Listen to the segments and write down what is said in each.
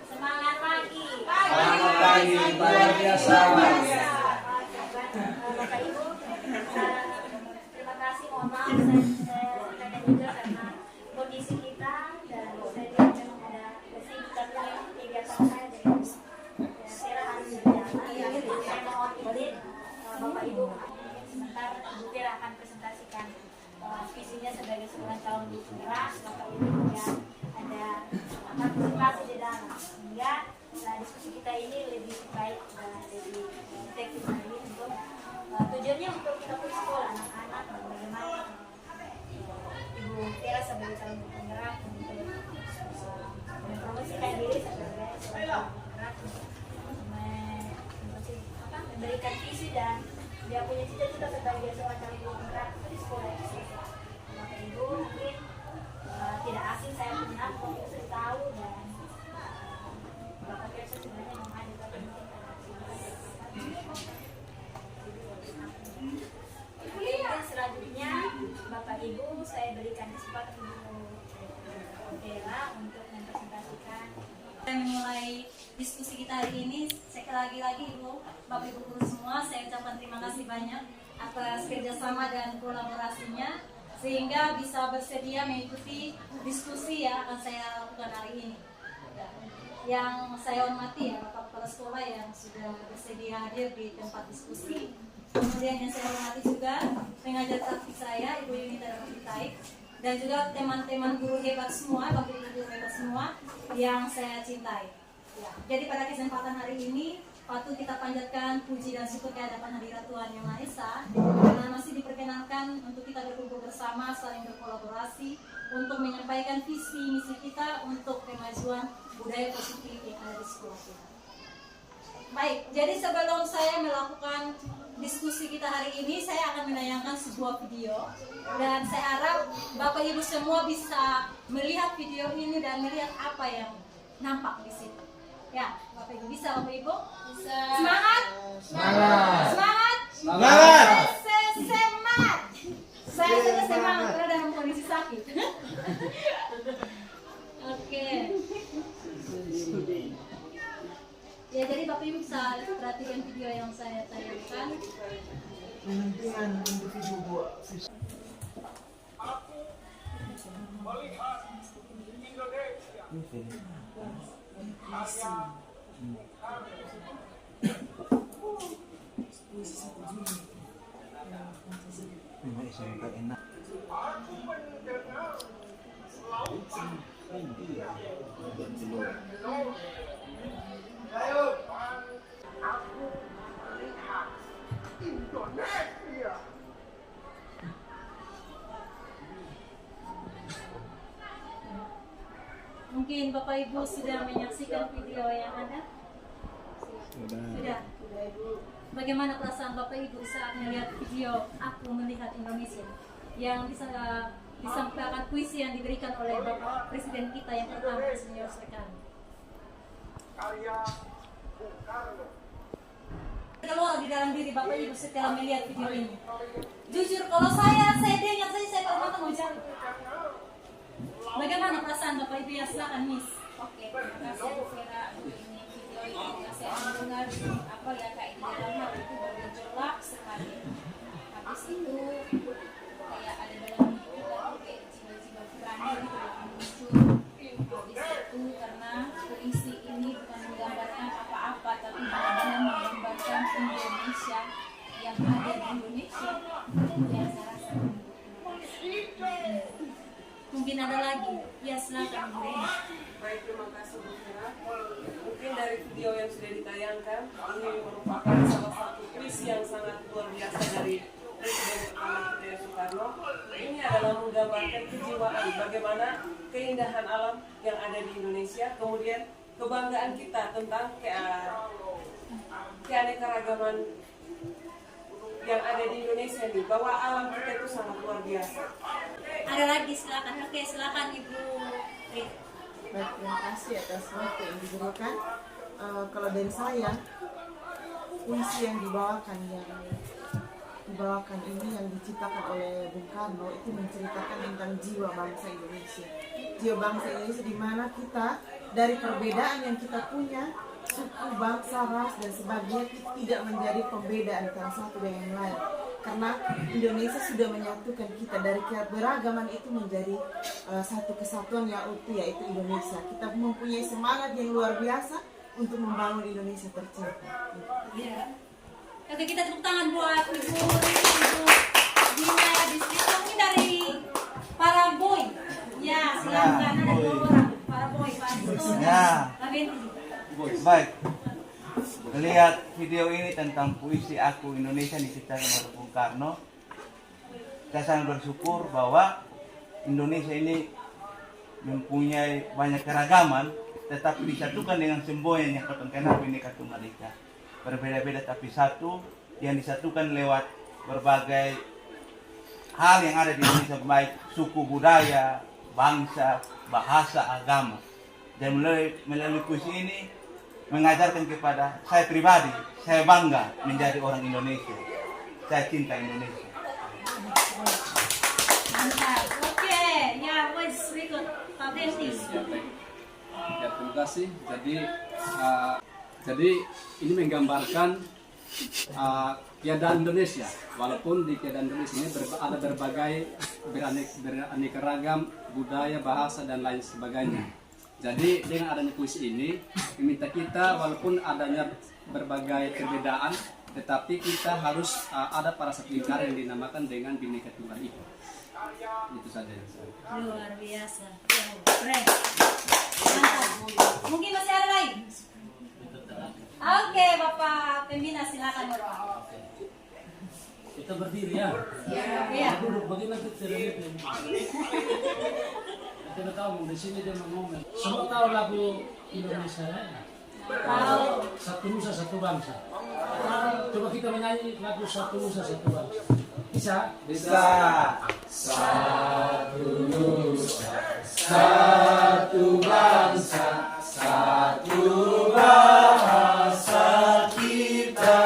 Semangat pagi. Selamat pagi, luar biasa. Bapak Ibu, terima kasih. Mohon maaf saya sampaikan juga karena kondisi kita dan saya juga memang ada kesibukan lain kegiatan saya dan saya harus berjalan. Saya mohon izin Bapak Ibu sebentar Ibu Tira akan presentasikan visinya sebagai seorang calon Bupati. Bapak Ibu juga ada partisipasi di dalam sehingga diskusi kita ini lebih baik dan lebih efektif lagi untuk tujuannya untuk kita pun sekolah anak-anak bagaimana Ibu Tira sebagai calon penggerak untuk mempromosikan diri sebagai seorang penggerak untuk memberikan visi dan dia punya cita-cita sebagai seorang calon penggerak di sekolah. Bapak Ibu mungkin tidak asing saya punya Bapak Ibu sudah tahu dan Bapak Ibu sebenarnya memang ada tapi mungkin kemudian selanjutnya Bapak Ibu saya berikan kesempatan Ibu Tera untuk mempresentasikan. Kita memulai diskusi kita hari ini. Sekali lagi Ibu, Bapak Ibu guru semua, saya ucapkan terima kasih banyak atas kerjasama dan kolaborasinya sehingga bisa bersedia mengikuti diskusi yang akan saya lakukan hari ini. Yang saya hormati ya Bapak Kepala Sekolah yang sudah bersedia hadir di tempat diskusi. Kemudian yang saya hormati juga pengajar praktik saya Ibu Yunita Darmawati dan juga teman-teman guru hebat semua, Bapak Ibu guru hebat semua yang saya cintai. Ya, jadi pada kesempatan hari ini patut kita panjatkan puji dan syukur kehadapan hadirat Tuhan Yang Maha Esa karena masih diperkenankan untuk kita berkumpul bersama saling berkolaborasi untuk menyampaikan visi misi kita untuk kemajuan budaya positif yang ada di sekolah kita. Baik, jadi sebelum saya melakukan diskusi kita hari ini, saya akan menayangkan sebuah video dan saya harap Bapak Ibu semua bisa melihat video ini dan melihat apa yang nampak di situ. Ya, Bapak Ibu bisa, Bapak Ibu? Bisa. Semangat! Semangat! Semangat! Semangat! Semangat! Saya sudah semangat karena dalam kondisi sakit. Oke. Ya, jadi Bapak Ibu bisa perhatikan video yang saya tayangkan. Pemimpinan individu Aku melihat Indonesia karya aku mendengar lautan aku melihat Indonesia. Mungkin Bapak Ibu sudah menyaksikan video yang ada? Sudah. Bagaimana perasaan Bapak Ibu saat melihat video Aku Melihat Indonesia yang bisa disampaikan puisi yang diberikan oleh Bapak Presiden kita yang pertama, Insinyur Soekarno. Karya Bung Karno. Keluar di dalam diri Bapak Ibu setelah melihat video ini. Jujur kalau saya dengar saya mata mau jatuh. Bagaimana perasaan Bapak Ibu ya, silakan Miss. Oke, terima kasih Bu Vera. Ini video yang saya mendengar apa ya kayak di dalam hal itu bergejolak sekali. Habis itu kayak ada dalam hidup kita tuh kayak jiwa-jiwa berani gitu yang muncul. Habis itu karena puisi ini bukan menggambarkan apa-apa tapi benar-benar menggambarkan Indonesia yang ada di Indonesia yang saya rasa. Mungkin ada lagi. Ya silakan Bu Reni. Baik, terima kasih Bu Fira. Mungkin dari video yang sudah ditayangkan, ini merupakan salah satu puisi yang sangat luar biasa dari Presiden pertama kita Soekarno. Ini adalah menggambarkan kejiwaan bagaimana keindahan alam yang ada di Indonesia, kemudian kebanggaan kita tentang keanekaragaman yang ada di Indonesia ini, bahwa alam kita itu sangat luar biasa. Ada lagi silakan. Oke, silakan Ibu Reni. Baik, terima kasih atas waktu yang diberikan. Kalau dari saya, puisi yang dibawakan ini yang diciptakan oleh Bung Karno itu menceritakan tentang jiwa bangsa Indonesia. Jiwa bangsa Indonesia di mana kita dari perbedaan yang kita punya, suku, bangsa, ras, dan sebagainya, tidak menjadi pembeda antara satu dengan yang lain. Karena Indonesia sudah menyatukan kita dari keberagaman itu menjadi satu kesatuan yang utuh, yaitu Indonesia. Kita mempunyai semangat yang luar biasa untuk membangun Indonesia tercinta. Ya. Oke, kita tepuk tangan buat Ibu Dina Distrito. Mungkin dari para boy. Ya, silakan ada 2 orang. Para boy, Pak Disto. Ya. Pak Benti. Baik. Melihat video ini tentang puisi Aku Indonesia diciptakan oleh Bung Karno, saya sangat bersyukur bahwa Indonesia ini mempunyai banyak keragaman, tetapi disatukan dengan semboyan yang Katong kenal Bhinneka Tunggal Ika. Berbeda-beda tapi satu, yang disatukan lewat berbagai hal yang ada di Indonesia, baik suku, budaya, bangsa, bahasa, agama. Dan melalui puisi ini mengajarkan kepada saya pribadi, saya bangga menjadi orang Indonesia. Saya cinta Indonesia. Mantap. Oke, ya wes berikut Pak Benti. Ya, terima kasih. Jadi ini menggambarkan keadaan Indonesia. Walaupun di keadaan Indonesia ini ada berbagai beraneka ragam budaya, bahasa dan lain sebagainya. Jadi dengan adanya puisi ini meminta kita, walaupun adanya berbagai perbedaan, tetapi kita harus ada pada satu lingkaran yang dinamakan dengan Bhinneka Tunggal Ika. Itu saja yang saya. Luar biasa. Keren. Mantap. Mungkin masih ada lain? Oke, Bapak Pembina, silakan Bapak. Kita berdiri ya. Iya. Duduk bagaimana kita lihat. Kita tahu di sini dia ngomong. Semua tahu lagu Indonesia ya. Tahu. Satu nusa satu bangsa. Coba kita menyanyi lagu Satu Nusa Satu Bangsa. Bisa? Bisa. Satu nusa, satu bangsa, satu bahasa kita.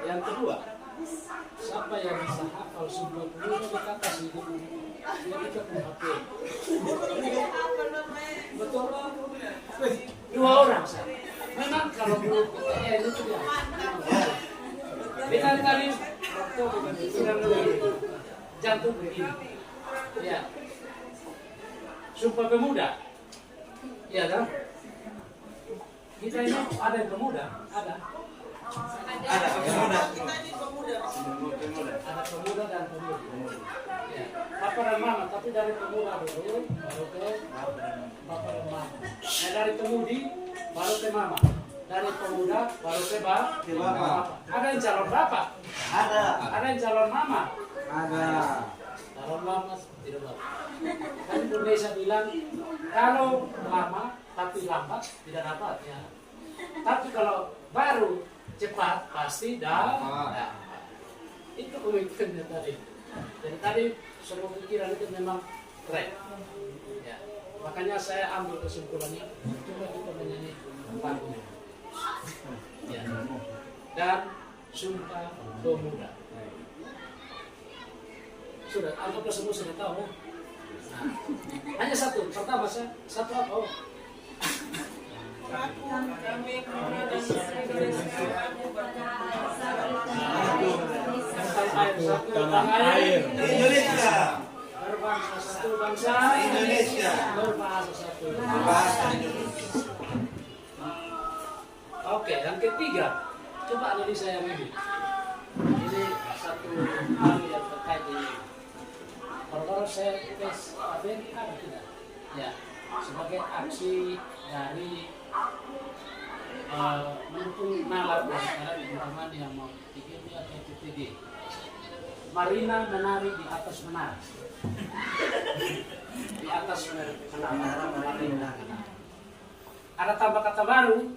Yang kedua, siapa yang bisa hafal 90 kata hidup dia kita pun hafal. Betul. 2 orang sah. Memang kalau belum PTN itu ya. Dengan tadi jantung begini. Ya. Sumpah Pemuda. Iya kan? Kita ini ada yang pemuda, ada. Ada pemuda. Ada pemuda dan pemuda. Ya. Papa dan mama, tapi dari pemuda dulu, baru ke papa dan mama. Nah, dari pemudi, baru ke mama. Dari pemuda, baru ke bapak. Ada yang calon bapak? Ada. Ada yang calon mama? Ada. Calon mama tidak bapak. Kan Indonesia bilang, kalau lama tapi lambat tidak dapat ya. Tapi kalau baru cepat pasti dapat. Itu pemikirannya tadi. Dan tadi semua pikiran itu memang keren. Ya. Makanya saya ambil kesimpulannya. Coba kita menyanyi lagunya. Ya. Dan Sumpah Pemuda. Sudah, anggaplah semua sudah tahu. Ya? Nah, hanya satu. Pertama satu apa? Oh. Tanah air Indonesia. Berbangsa satu bangsa Indonesia. Berbahasa satu Bahasa Indonesia. Oke, yang ketiga, coba analisa yang ini. Ini satu hal yang terkait ini. Kalau saya tes apa ini ada tidak? Ya, sebagai aksi dari mendukung nalar masyarakat Ibrahman yang mau PGD atau PPD. Marina menari di atas menara. Di atas menara Marina. Ada tambah kata baru.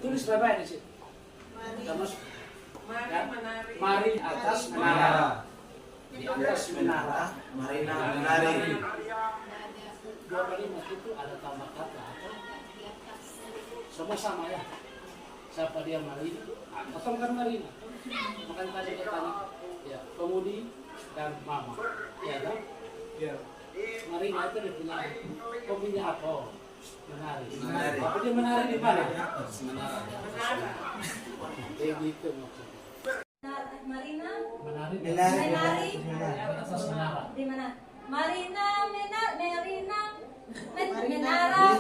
Tulis baik-baik di situ. Mari atas menara. Di atas menara. Marina menari. 2 kalimat itu ada tambah kata atau semua sama ya. Siapa dia Marina? Atau kan Marina? Makanya tadi dia tanya, ya, pemudi dan mama. Ya kan? Ya. Marina itu dia punya hobinya apa? Menari. Tapi dia menari di mana? Menara. Kayak gitu maksudnya. Marina Menari di menari atas menara. di mana? Marina menara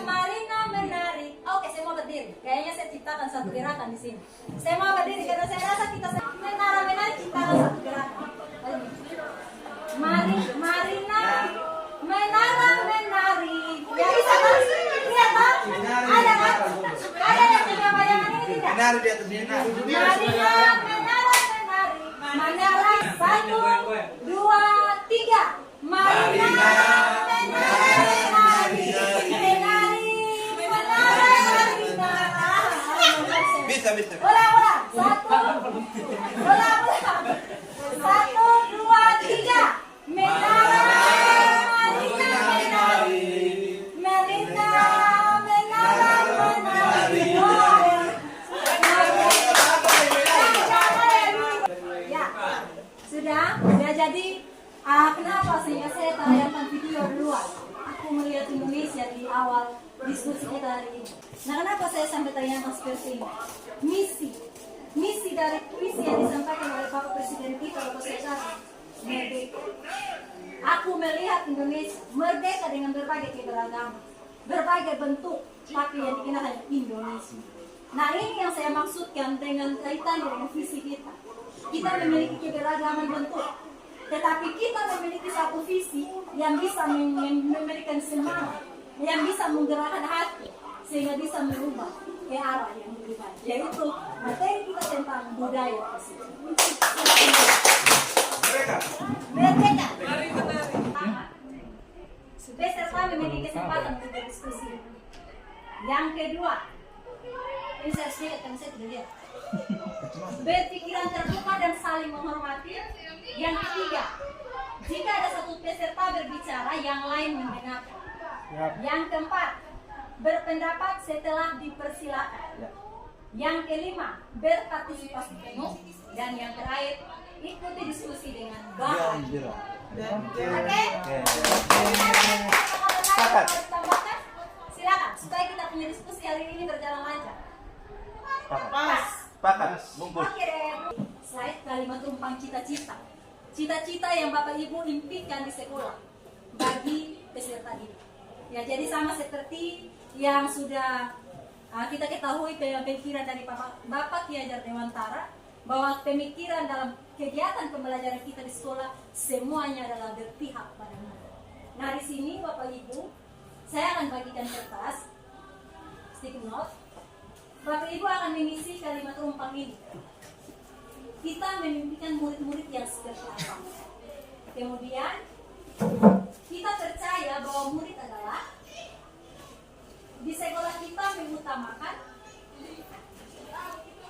Marina menari. Oke, saya mau berdiri. Kayaknya saya ciptakan satu gerakan di sini. Saya mau berdiri karena saya rasa kita menara menari ciptakan satu gerakan. Marina menara menari. Ya bisa kan? Lihat kan? Ada kan? Ada yang punya bayangan ini tidak? Menari di atas menara. Marina menara menari. Menara 1, 2, 3. Marina menari menari Marina. Bisa. Ulang. 1, 2, 3. Menara Marina menari. Marina menara menari. Ya, sudah jadi. Kenapa sehingga saya tayangkan video duluan? Aku melihat Indonesia di awal diskusi kita hari ini. Nah, kenapa saya sampai tayangkan seperti ini? Misi dari puisi yang disampaikan oleh Bapak Presiden kita, Bapak Soekarno, merdeka. Aku melihat Indonesia merdeka dengan berbagai keberagaman, berbagai bentuk, tapi yang dikenal hanya Indonesia. Nah, ini yang saya maksudkan dengan kaitannya dengan visi kita. Kita memiliki keberagaman bentuk, tetapi kita memiliki satu visi yang bisa memberikan semangat, yang bisa menggerakkan hati, sehingga bisa merubah ke arah yang lebih baik, yaitu materi kita tentang budaya positif. Merdeka. Peserta memiliki kesempatan untuk berdiskusi. Yang kedua, ini saya sedikit karena saya tidak lihat. Berpikiran terbuka dan saling menghormati. Yang ketiga, jika ada satu peserta berbicara, yang lain mendengarkan. Yang keempat, berpendapat setelah dipersilakan. Yang kelima, berpartisipasi penuh. Dan yang terakhir, ikuti diskusi dengan baik. Oke? Silakan, supaya kita punya diskusi hari ini berjalan lancar. Pakat. Bungkus. Oke deh. Slide kalimat tumpang cita-cita. Cita-cita yang Bapak Ibu impikan di sekolah bagi peserta ini. Ya, jadi sama seperti yang sudah kita ketahui pemikiran dari Bapak Ki Hajar Dewantara, bahwa pemikiran dalam kegiatan pembelajaran kita di sekolah semuanya adalah berpihak pada murid. Nah, di sini Bapak Ibu, saya akan bagikan kertas, stick note. Bapak Ibu akan mengisi kalimat rumpang ini. Kita memimpikan murid-murid yang seperti apa. Kemudian kita percaya bahwa murid adalah di sekolah kita mengutamakan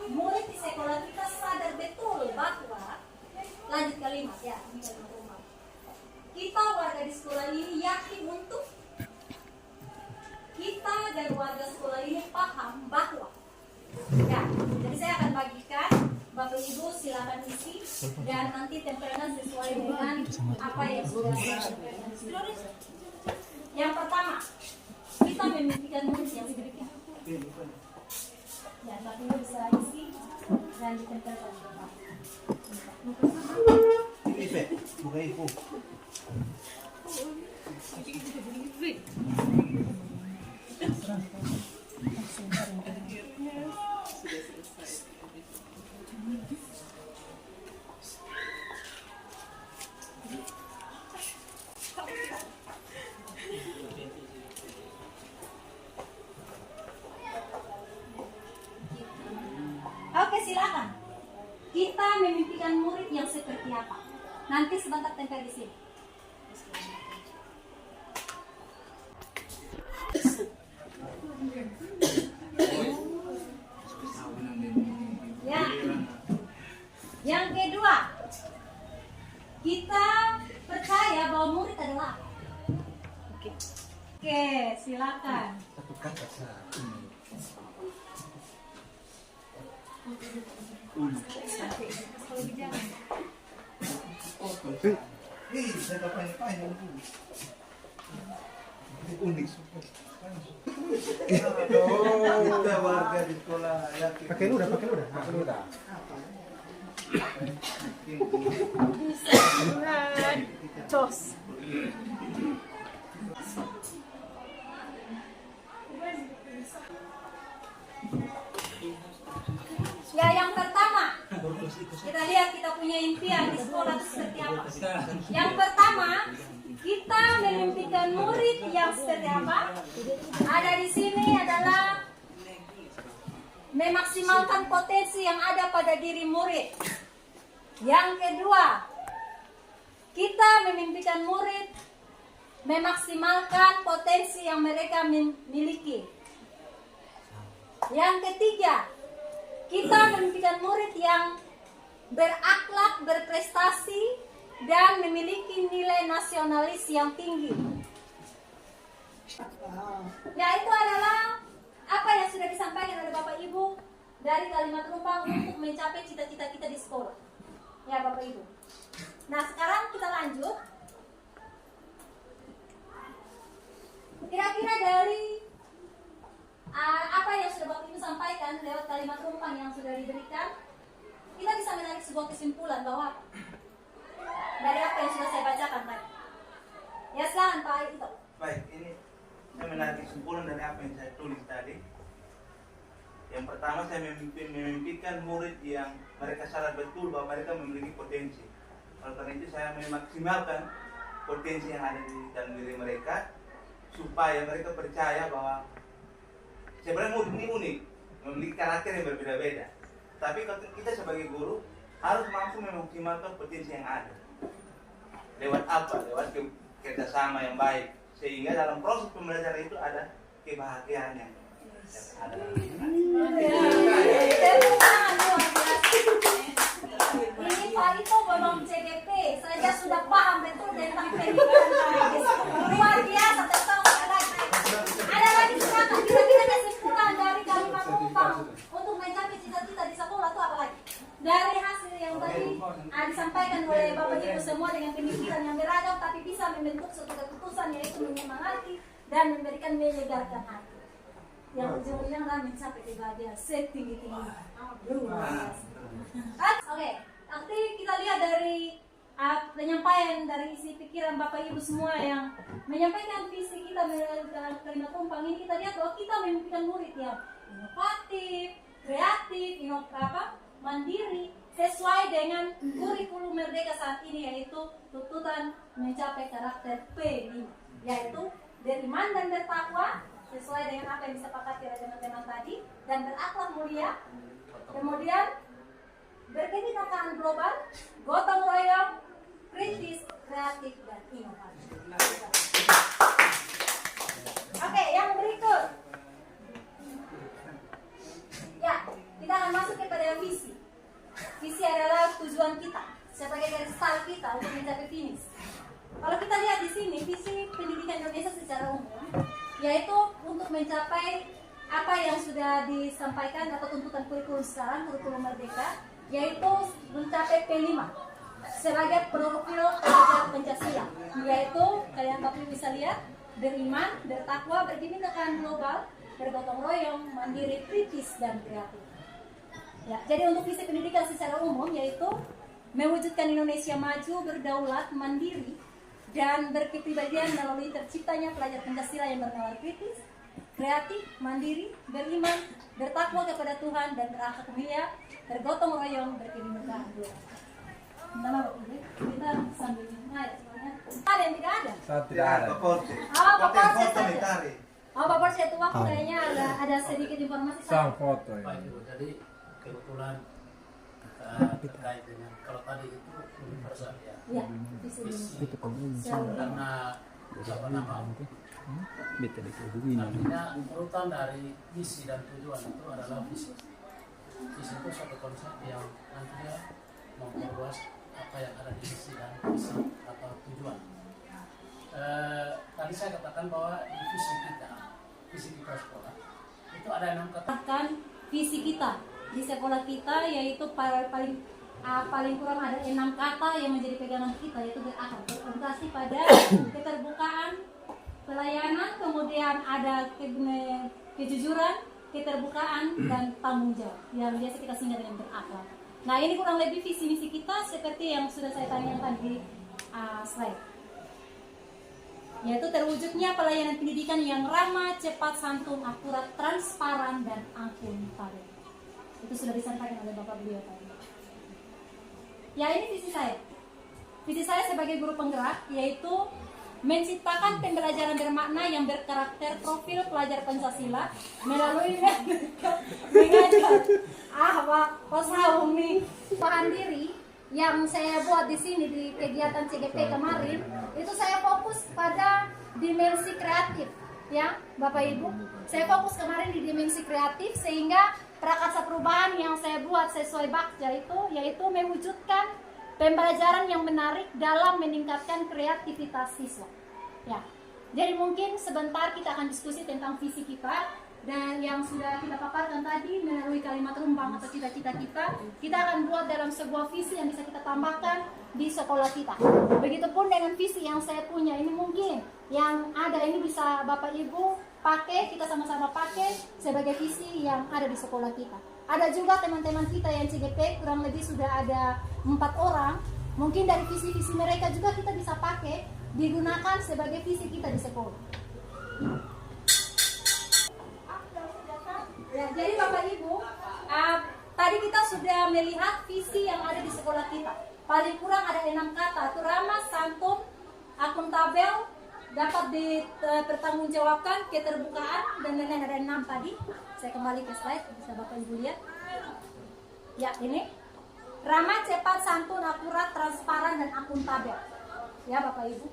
murid di sekolah kita sadar betul bahwa, lanjut kalimat ya, ini kalimat rumpang. Kita warga di sekolah ini yakin untuk kita dan warga sekolah ini paham bahwa, ya, jadi saya akan bagikan, Bapak Ibu silakan isi dan nanti tempelkan sesuai dengan apa yang sudah saya sampaikan. Yang pertama, kita memimpikan murid yang seperti apa. Ya, Bapak Ibu bisa isi dan ditempelkan. Ini bukan info. Oke, silakan. Kita memimpikan murid yang seperti apa? Nanti sebentar tempel di sini. Ya. Yang kedua, kita percaya bahwa murid adalah apa? Oke, silakan. unik. Kita warga di sekolah ya. Pakai ludah. Cos. Ya, yang pertama, kita lihat kita punya impian di sekolah itu seperti apa. Yang pertama, kita memimpikan murid yang seperti apa? Ada di sini adalah memaksimalkan potensi yang ada pada diri murid. Yang kedua, kita memimpikan murid memaksimalkan potensi yang mereka miliki. Yang ketiga, kita memimpikan murid yang berakhlak, berprestasi, dan memiliki nilai nasionalis yang tinggi. Yaitu adalah apa yang sudah disampaikan oleh Bapak Ibu dari Kalimat Rumpang untuk mencapai cita-cita kita di sekolah. Ya Bapak Ibu. Nah sekarang kita lanjut. Kira-kira dari apa yang sudah Bapak Ibu sampaikan lewat Kalimat Rumpang yang sudah diberikan, kita bisa menarik sebuah kesimpulan bahwa dari apa yang sudah saya bacakan tadi. Ya silakan Pak Ito. Baik, ini saya menarik kesimpulan dari apa yang saya tulis tadi. Yang pertama saya memimpikan murid yang mereka sadar betul bahwa mereka memiliki potensi. Oleh karena itu saya memaksimalkan potensi yang ada di dalam diri mereka supaya mereka percaya bahwa sebenarnya murid ini unik, memiliki karakter yang berbeda-beda. Tapi kita sebagai guru harus mampu memaksimalkan potensi yang ada. Lewat apa? Lewat kerjasama yang baik. Sehingga dalam proses pembelajaran itu ada kebahagiaannya. Ada. Ini Pak Ito belum CGP, saya sudah paham betul tentang pendidikan. Luar biasa, ada lagi silakan. Kira-kira kesimpulan dari Kalimat Rumpang untuk mencapai cita-cita di sekolah itu apa lagi? Dari hasil yang tadi disampaikan oleh Bapak Ibu semua dengan pemikiran yang beragam, tapi bisa membentuk suatu keputusan yaitu menyemangati dan memberikan menyegarkan hati. Yang ujung-ujungnya adalah mencapai kebahagiaan setinggi-tinggi. Luar biasa. Oke, nanti kita lihat dari penyampaian dari isi pikiran Bapak Ibu semua yang menyampaikan visi kita dalam Kalimat Rumpang ini. Kita lihat bahwa kita memimpikan murid yang inovatif, kreatif, mandiri, sesuai dengan kurikulum Merdeka saat ini, yaitu tuntutan mencapai karakter P5, yaitu beriman dan bertakwa sesuai dengan apa yang disepakati oleh teman-teman tadi, dan berakhlak mulia, kemudian berkebinekaan global, gotong royong, kritis, kreatif, dan inovatif. Oke, yang berikut. Ya, kita akan masuk kepada visi. Visi adalah tujuan kita sebagai garis start kita untuk mencapai finish. Kalau kita lihat di sini, visi pendidikan Indonesia secara umum yaitu untuk mencapai apa yang sudah disampaikan atau tuntutan kurikulum sekarang, kurikulum Merdeka, yaitu mencapai P5 sebagai profil pelajar Pancasila, yaitu kalian Bapak bisa lihat beriman, bertakwa, berkebinekaan global, bergotong royong, mandiri, kritis, dan kreatif. Ya, jadi untuk visi pendidikan secara umum yaitu mewujudkan Indonesia maju, berdaulat, mandiri, dan berkepribadian melalui terciptanya pelajar Pancasila yang bernalar kritis, kreatif, mandiri, beriman, bertakwa kepada Tuhan, dan berakhlak mulia, bergotong royong, berkebinekaan global. Nama kita sambil ya, ada yang tidak ada? Tidak ada. Pak Porse saja. Pak Porse itu waktu kayaknya ada sedikit informasi. Sang foto ya. Jadi kebetulan terkait dengan kalau tadi itu universal ya. Ya, visi. Karena apa nama? Artinya urutan dari visi dan tujuan itu adalah visi. Visi itu suatu konsep yang nantinya memperluas apa yang ada di visi dan visi atau tujuan. Tadi saya katakan bahwa di visi kita sekolah itu ada 6 kata. Katakan visi kita di sekolah kita yaitu paling kurang ada 6 kata yang menjadi pegangan kita, yaitu berakhlak, berorientasi pada keterbukaan, pelayanan, kemudian ada kejujuran, keterbukaan, dan tanggung jawab yang biasa kita singkat dengan berakhlak. Nah, ini kurang lebih visi misi kita seperti yang sudah saya tanyakan di slide, yaitu terwujudnya pelayanan pendidikan yang ramah, cepat, santun, akurat, transparan, dan akuntabel. Itu sudah disampaikan oleh Bapak beliau tadi. Ya, ini visi saya. Visi saya sebagai guru penggerak yaitu menciptakan pembelajaran bermakna yang berkarakter profil pelajar Pancasila melalui mengajar pasahum nih paham diri yang saya buat di sini di kegiatan CGP kemarin. Itu saya fokus pada dimensi kreatif, ya Bapak Ibu. Saya fokus kemarin di dimensi kreatif sehingga prakarsa perubahan yang saya buat sesuai Bakja itu yaitu mewujudkan pembelajaran yang menarik dalam meningkatkan kreativitas siswa. Ya, jadi mungkin sebentar kita akan diskusi tentang visi kita dan yang sudah kita paparkan tadi melalui kalimat rumbang atau cita-cita kita akan buat dalam sebuah visi yang bisa kita tambahkan di sekolah kita. Begitupun dengan visi yang saya punya ini mungkin yang ada ini bisa Bapak Ibu pakai, kita sama-sama pakai sebagai visi yang ada di sekolah kita. Ada juga teman-teman kita yang CGP kurang lebih sudah ada 4 orang. Mungkin dari visi-visi mereka juga kita bisa pakai, digunakan sebagai visi kita di sekolah. Ya, jadi Bapak Ibu, tadi kita sudah melihat visi yang ada di sekolah kita. Paling kurang ada 6 kata, itu ramah, santun, akuntabel, dapat dipertanggungjawabkan, keterbukaan, dan lain-lain. Ada 6 tadi. Saya kembali ke slide, bisa Bapak Ibu lihat. Ya, ini ramah, cepat, santun, akurat, transparan, dan akuntabel. Ya Bapak Ibu.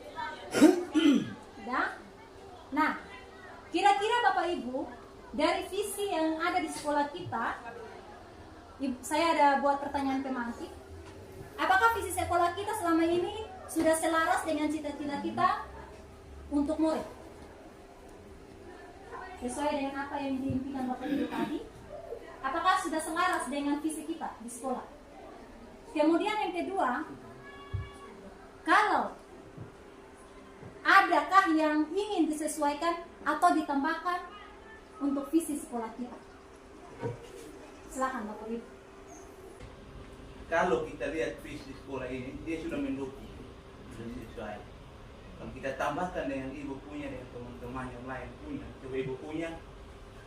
Nah, kira-kira Bapak Ibu dari visi yang ada di sekolah kita, saya ada buat pertanyaan pemantik. Apakah visi sekolah kita selama ini sudah selaras dengan cita-cita kita untuk murid? Sesuai dengan apa yang diimpikan Bapak Ibu tadi, apakah sudah selaras dengan visi kita di sekolah? Kemudian yang kedua, kalau adakah yang ingin disesuaikan atau ditambahkan untuk visi sekolah kita? Silakan Bapak Ibu. Kalau kita lihat visi sekolah ini, dia sudah mendukung, sudah sesuai. Kalau kita tambahkan dengan ibu punya, dengan teman-teman yang lain punya, coba ibu punya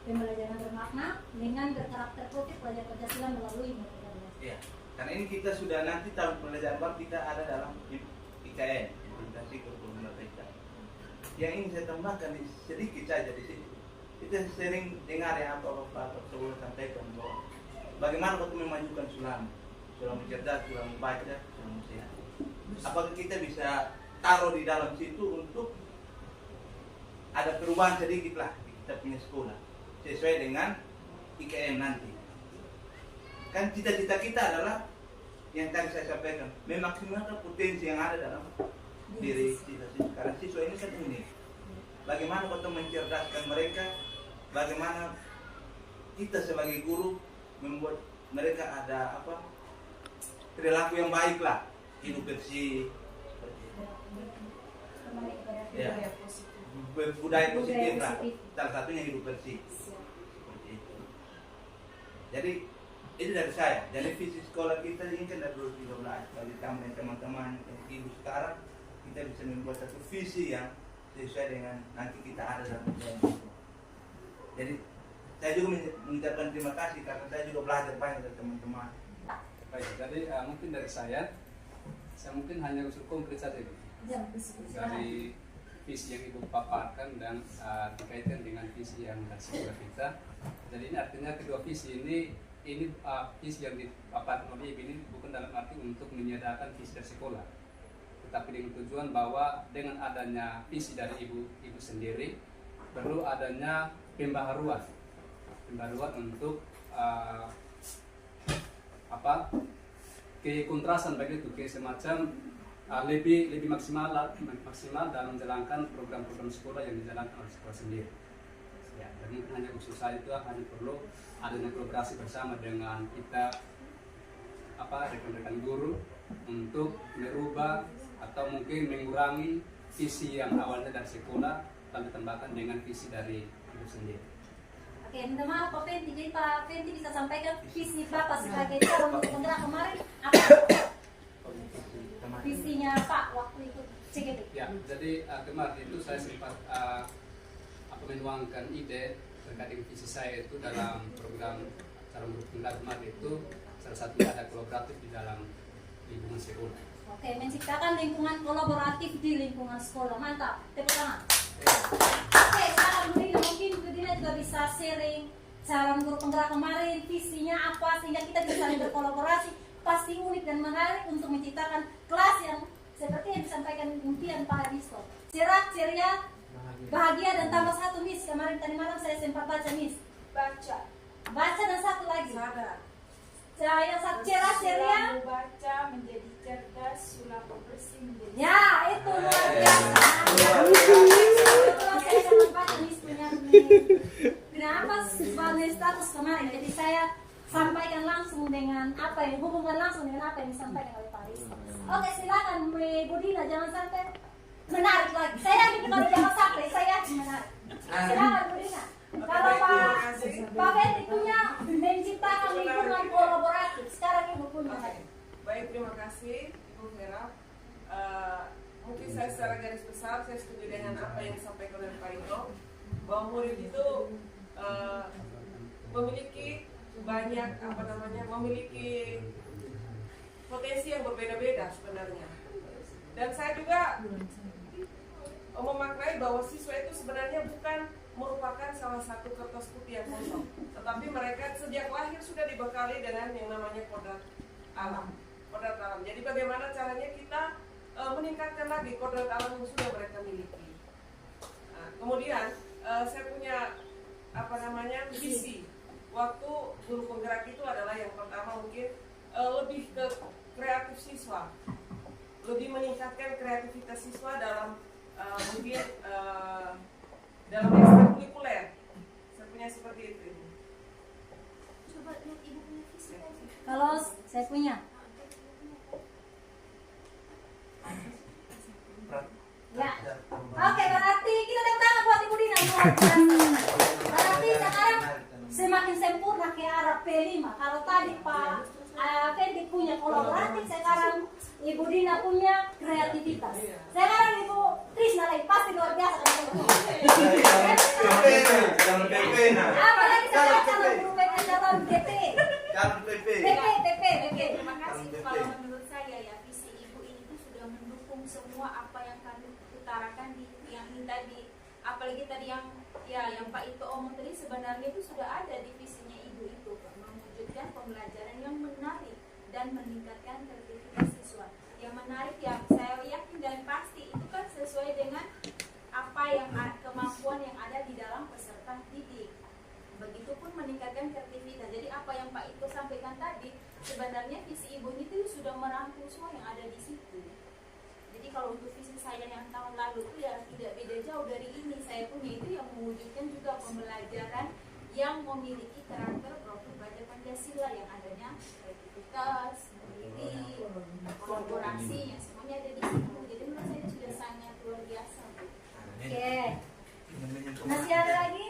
Pembelajaran bermakna dengan berkarakter profil pelajar Pancasila melalui metode belajar. ya, karena ini kita sudah nanti tahun pelajaran baru kita ada dalam IKN, implementasi kurikulum merdeka. Yang ingin saya tambahkan sedikit saja di sini. Kita sering dengar ya apa sebelum sampaikan bahwa bagaimana untuk memajukan Sulam cerdas, Sulam baca, Sulam sehat. Apakah kita bisa taruh di dalam situ untuk ada perubahan sedikit lah di kita punya sekolah sesuai dengan IKM nanti. Kan cita-cita kita adalah yang tadi saya sampaikan, memaksimalkan potensi yang ada dalam diri siswa. Karena siswa ini kan unik. Bagaimana kita mencerdaskan mereka, bagaimana kita sebagai guru membuat mereka ada perilaku yang baik lah, hidup bersih, ya, budaya positif lah. Salah satunya hidup bersih. Seperti itu. Jadi itu dari saya. Jadi visi sekolah kita ini kan dari 2013. Bagi teman-teman yang ibu sekarang, kita bisa membuat satu visi yang sesuai dengan nanti kita ada dalam UTM. Jadi saya juga mengucapkan terima kasih karena saya juga belajar banyak dari teman-teman. Baik, jadi mungkin dari saya mungkin hanya usul konkret saja dari visi yang Ibu paparkan dan dikaitkan dengan visi yang dari sekolah kita. Jadi ini artinya kedua visi ini visi yang dipaparkan oleh Ibu ini bukan dalam arti untuk menyediakan visi dari sekolah, tetapi dengan tujuan bahwa dengan adanya visi dari ibu sendiri perlu adanya pembaharuan untuk kekontrasan begitu, ke semacam lebih maksimal dalam menjalankan program-program sekolah yang dijalankan oleh sekolah sendiri. Ya, dan mungkin hanya khusus saya itu hanya perlu adanya kolaborasi bersama dengan kita rekan-rekan guru untuk merubah atau mungkin mengurangi visi yang awalnya dari sekolah tambahkan dengan visi dari ibu sendiri. Oke, minta maaf Pak Fenty. Jadi Pak Fenty bisa sampaikan visi Bapak sebagai calon guru penggerak kemarin apa? Visinya Pak waktu itu CGD. Ya, jadi kemarin itu saya sempat menuangkan ide terkait dengan visi saya itu dalam program calon guru penggerak kemarin itu salah satunya ada kolaboratif di dalam lingkungan sekolah. Oke, menciptakan lingkungan kolaboratif di lingkungan sekolah. Mantap, tepuk tangan. Oke, sekarang mungkin Bu Dina juga bisa sharing calon guru penggerak kemarin visinya apa sehingga kita bisa saling berkolaborasi. Pasti unik dan menarik untuk menciptakan kelas yang seperti yang disampaikan impian Pak Hadisto. Cerah, ceria, bahagia dan tambah satu Miss. Kemarin tadi malam saya sempat baca Miss. Baca dan satu lagi. Saya cerah, ceria. Membaca menjadi cerdas, sulap bersih menjadi. Ya, itu luar biasa. Kalau saya sangat baca Miss punya kenapa sebagai status kemarin. Jadi saya sampaikan langsung dengan apa yang hubungan langsung dengan apa yang disampaikan oleh Pak Hadisto. Oke, silakan Bu Dina, jangan sampai menarik lagi. Saya yakin kalau jangan sampai, saya yakin menarik. Silakan Bu Dina. Kalau Pak Fenty punya menciptakan lingkungan kolaboratif, sekarang Ibu punya lagi. Baik, terima kasih Ibu Vera. Mungkin saya secara garis besar saya setuju dengan apa yang disampaikan oleh Pak Ito, bahwa murid itu memiliki banyak memiliki potensi yang berbeda-beda sebenarnya. Dan saya juga memaknai bahwa siswa itu sebenarnya bukan merupakan salah satu kertas putih yang kosong, tetapi mereka sejak lahir sudah dibekali dengan yang namanya kodrat alam. Jadi bagaimana caranya kita meningkatkan lagi kodrat alam yang sudah mereka miliki. Nah, kemudian saya punya visi. Waktu guru penggerak itu adalah yang pertama mungkin lebih ke kreatif siswa, lebih meningkatkan kreativitas siswa dalam mungkin dalam ekstrakurikuler. Saya punya seperti itu. Coba lihat Ibu punya visi. Kalau saya punya. Ya. Oke, berarti kita tepuk tangan buat Ibu Dina. Berarti sekarang semakin sempurna ke arah P5. Kalau tadi Pak Fenty punya kolaboratif, sekarang Ibu Dina punya kreativitas. Sekarang Ibu Krisna lagi pasti luar biasa. Apalagi sekarang calon guru PP, calon DP. PP. Terima kasih. Kalau menurut saya ya visi Ibu ini tuh sudah mendukung semua apa yang kami utarakan yang tadi, apalagi tadi yang Pak Ito omong tadi sebenarnya itu sudah ada di visinya Ibu itu, mewujudkan pembelajaran yang menarik dan meningkatkan kreativitas siswa. Yang menarik yang saya yakin dan pasti itu kan sesuai dengan apa yang kemampuan yang ada di dalam peserta didik. Begitupun meningkatkan kreativitas. Jadi apa yang Pak Ito sampaikan tadi sebenarnya visi Ibu itu sudah merangkul semua yang ada di situ. Jadi kalau untuk visi saya yang tahun lalu itu ya tidak beda jauh dari ini. Saya punya itu yang mewujudkan juga pembelajaran yang memiliki karakter profil baca Pancasila yang adanya kreativitas, mandiri, kolaborasi yang semuanya ada di situ. Jadi menurut saya sudah sangat luar biasa. Oke. Masih ada lagi?